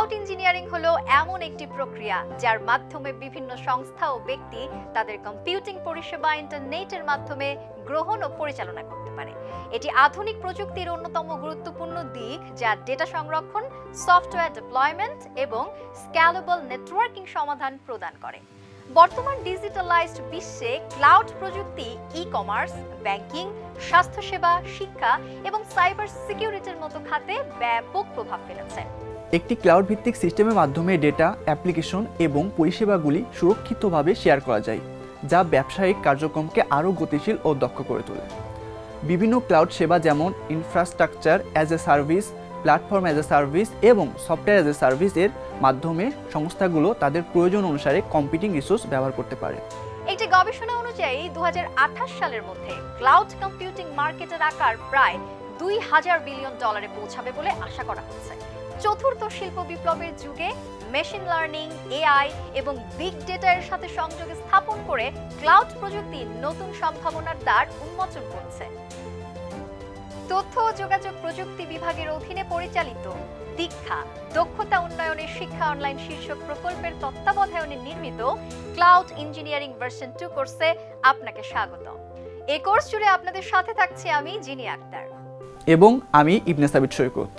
Cloud engineering হলো এমন একটি প্রক্রিয়া যার মাধ্যমে বিভিন্ন সংস্থা ও ব্যক্তি তাদের কম্পিউটিং পরিষেবা ইন্টারনেটের মাধ্যমে গ্রহণ ও পরিচালনা করতে পারে। এটি আধুনিক প্রযুক্তির অন্যতম গুরুত্বপূর্ণ দিক, যা ডেটা সংরক্ষণ, সফটওয়্যার ডিপ্লয়মেন্ট এবং স্ক্যালেবল নেটওয়ার্কিং সমাধান প্রদান করে। বর্তমান ডিজিটালাইজড বিশ্বে ক্লাউড প্রযুক্তি ই-কমার্স, ব্যাংকিং, স্বাস্থ্যসেবা, শিক্ষা এবং সাইবার সিকিউরিটির মতো খাতে ব্যাপক প্রভাব ফেলেছে। একটি ক্লাউড ভিত্তিক সিস্টেমের মাধ্যমে ডেটা, অ্যাপ্লিকেশন এবং পরিষেবাগুলি সুরক্ষিতভাবে শেয়ার করা যায়, যা ব্যবসায়িক কার্যক্রমকে আরও গতিশীল ও দক্ষ করে তোলে। বিভিন্ন ক্লাউড সেবা যেমন infrastructure as a service, platform as a service এবং সফটওয়্যার অ্যাজ এ সার্ভিসের মাধ্যমে সংস্থাগুলো তাদের প্রয়োজন অনুসারে কম্পিউটিং রিসোর্স ব্যবহার করতে পারে। একটি গবেষণা অনুযায়ী 2028 সালের মধ্যে ক্লাউড কম্পিউটিং মার্কেটের আকার প্রায় $2000 বিলিয়ন পৌঁছাবে বলে আশা করা হচ্ছে। চতুর্থ শিল্প বিপ্লবের যুগে মেশিন লার্নিং, এআই এবং বিগ ডেটা এর সাথে সংযোগ স্থাপন করে ক্লাউড প্রযুক্তি নতুন সম্ভাবনার দ্বার উন্মোচন করছে। তথ্য ও যোগাযোগ প্রযুক্তি বিভাগের অধীনে পরিচালিত দীক্ষা দক্ষতা উন্নয়নের শিক্ষা অনলাইন শীর্ষক প্রকল্পের তত্ত্বাবধানে নির্মিত ক্লাউড ইঞ্জিনিয়ারিং ভার্সন 2 কোর্সে আপনাকে স্বাগত। এই কোর্স জুড়ে আপনাদের সাথে থাকছি আমি জিনি আক্তার এবং আমি ইবনে সাবিত সৈকত।